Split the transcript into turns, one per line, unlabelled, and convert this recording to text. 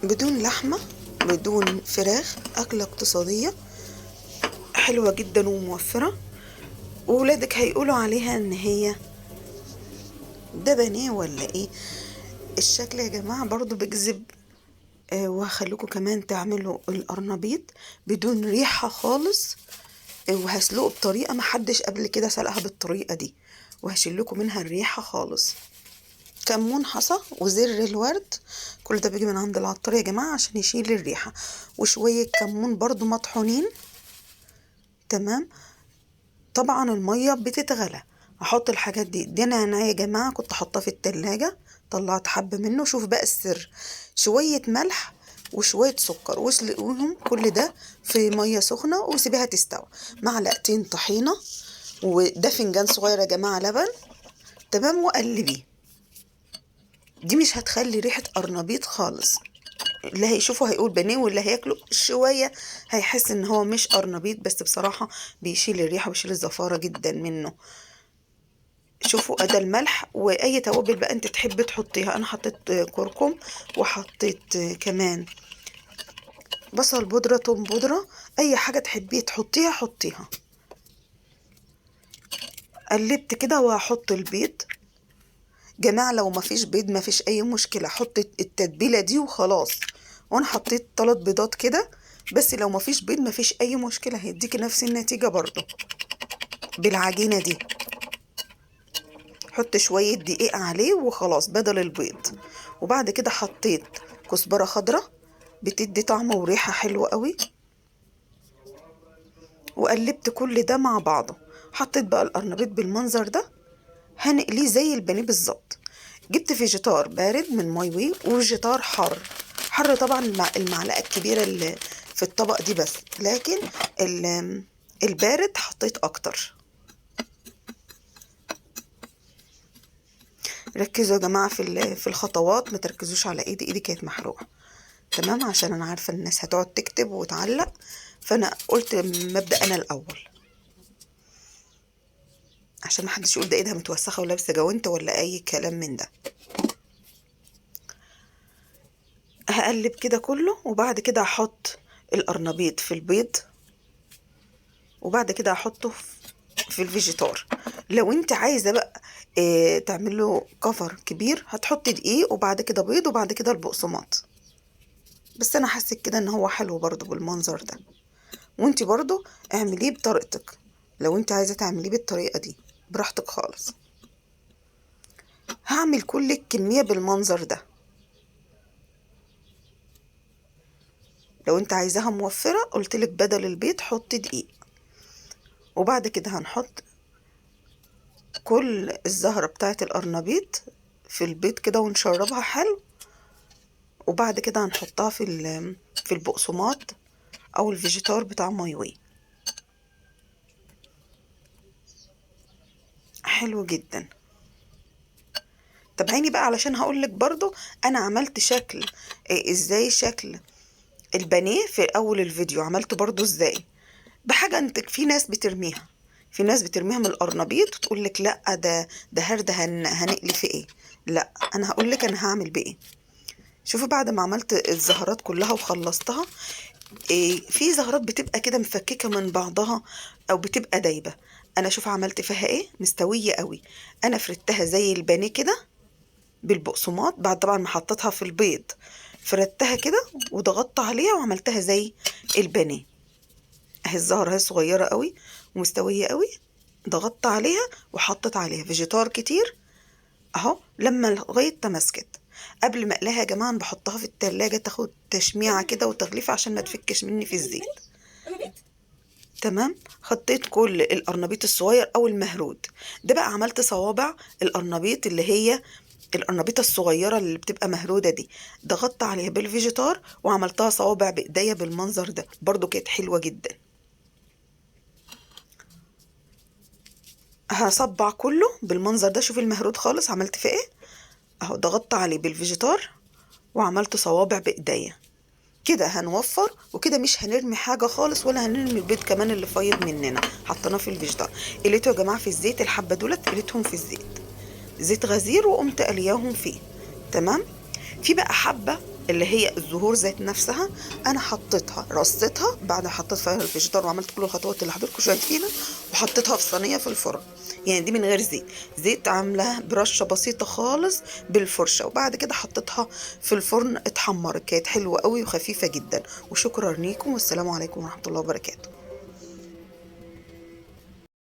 بدون لحمة، بدون فراخ، أكلة اقتصادية حلوة جدا وموفرة، وولادك هيقولوا عليها ان هي ده بانيه ولا ايه. الشكل يا جماعة برضو بيجذب. وهخليكم كمان تعملوا القرنبيط بدون ريحة خالص. وهسلقه بطريقة محدش قبل كده سلقها بالطريقة دي، وهشيل لكم منها الريحة خالص. كمون حصى وزر الورد، كل ده بيجي من عند العطار يا جماعة عشان يشيل الريحة، وشوية كمون برضو مطحونين. تمام. طبعا المية بتتغلى، هحط الحاجات دي نعناع يا جماعة كنت حاطاه في التلاجة، طلعت حبة منه. شوف بقى السر، شوية ملح وشوية سكر، واسلقوهم كل ده في مية سخنة وسيبيها تستوي. معلقتين طحينة، وده فنجان صغير يا جماعة لبن. تمام. وقلبيه. دي مش هتخلي ريحة قرنبيط خالص، اللي هيشوفه هيقول بانيه، واللي هياكله شوية هيحس ان هو مش قرنبيط، بس بصراحة بيشيل الريحة ويشيل الزفارة جدا منه. شوفوا ادى الملح، واي توابل بقى انت تحبي تحطيها. انا حطيت كركم، وحطيت كمان بصل بودرة، توم بودرة، اي حاجة تحبيه تحطيها حطيها. قلبت كده وهحط البيض. جماعة لو مفيش بيض مفيش اي مشكلة، حط التتبيلة دي وخلاص. وانا حطيت 3 بيضات كده، بس لو مفيش بيض مفيش اي مشكلة، هيديكي نفس النتيجة برضو بالعجينة دي. حط شوية دقيق عليه وخلاص بدل البيض. وبعد كده حطيت كزبرة خضراء، بتدي طعم وريحة حلوة قوي. وقلبت كل ده مع بعضه. حطيت بقى القرنبيط بالمنظر ده، هنقليه زي البانيه بالظبط. جبت فيجيتار بارد من ماي واي، وفيجيتار حار. حر طبعا مع المعلقة الكبيرة اللي في الطبق دي بس، لكن البارد حطيت اكتر. ركزوا يا جماعة في الخطوات، ما تركزوش على ايدي كانت محروقة. تمام. عشان انا عارفة الناس هتقعد تكتب وتعلق، فانا قلت مبدأ انا الاول، عشان ما حدش يقول ده ايدها متوسخة ولابسة جوانت ولا اي كلام من ده. هقلب كده كله، وبعد كده هحط القرنبيط في البيض، وبعد كده هحطه في الفيجيتار. لو انت عايزة بقى تعمله كفر كبير، هتحطي دقيق وبعد كده بيض وبعد كده البقسماط. بس انا حسيت كده ان هو حلو برضو بالمنظر ده. وانت برضو اعمليه بطريقتك، لو انت عايزة تعمليه بالطريقة دي براحتك خالص. هعمل كل الكمية بالمنظر ده. لو انت عايزاها موفرة قلتلك بدل البيض حطي دقيق. وبعد كده هنحط كل الزهرة بتاعت القرنبيط في البيض كده ونشربها حلو. وبعد كده هنحطها في البقسماط او الفيجيتار بتاع ماي واي. حلو جدا. تابعيني بقى علشان هقولك برضو انا عملت شكل ازاي شكل البانيه في اول الفيديو عملته برضو ازاي. بحاجة انت في ناس بترميها، في ناس بترميها من القرنبيط وتقول لك لا ده هرد هنقلي في ايه. لا انا هقول لك انا هعمل بايه. شوفي بعد ما عملت الزهرات كلها وخلصتها، في زهرات بتبقى كده مفككة من بعضها او بتبقى دايبة. انا شوف عملت فيها ايه، مستوية قوي. انا فردتها زي البانيه كده بالبقسماط، بعد طبعا ما حطيتها في البيض فردتها كده وضغطت عليها وعملتها زي البانيه. اهي الزهرة اهي صغيرة قوي ومستوية قوي، ضغطت عليها وحطيت عليها فيجيتار كتير اهو لما لغاية تمسكت. قبل ما اقليها يا جماعة أنا بحطها في التلاجة تاخد تشميعة كده وتغليفة عشان ما تفكش مني في الزيت. تمام. حطيت كل القرنبيط الصغير او المهرود ده بقى، عملت صوابع القرنبيط اللي هي القرنبيطة الصغيرة اللي بتبقى مهرودة دي، ضغطت عليها بالفيجيتار وعملتها صوابع بايديا بالمنظر ده، برضو كانت حلوة جدا. هصبع كله بالمنظر ده. شوف المهرود خالص عملت فيه ايه اهو، ضغطت عليه بالفيجيتار وعملت صوابع بايديا. كده هنوفر، وكده مش هنرمي حاجة خالص، ولا هنرمي البيض كمان اللي فايض مننا حطيناه في الفيجيتار. قليته يا جماعة في الزيت، الحبة دولت قليتهم في الزيت، زيت غزير، وقمت قلياهم فيه. تمام. في بقى حبة اللي هي الزهور ذات نفسها، انا حطيتها رصيتها بعد ما حطيت فيها الفيجيتار وعملت كل الخطوات اللي حضرتكم شايفينها، وحطيتها في صينيه في الفرن. يعني دي من غير زيت، زيت عاملاها برشه بسيطه خالص بالفرشه، وبعد كده حطيتها في الفرن اتحمرت، كانت حلوه قوي وخفيفه جدا. وشكرا ليكم، والسلام عليكم ورحمه الله وبركاته.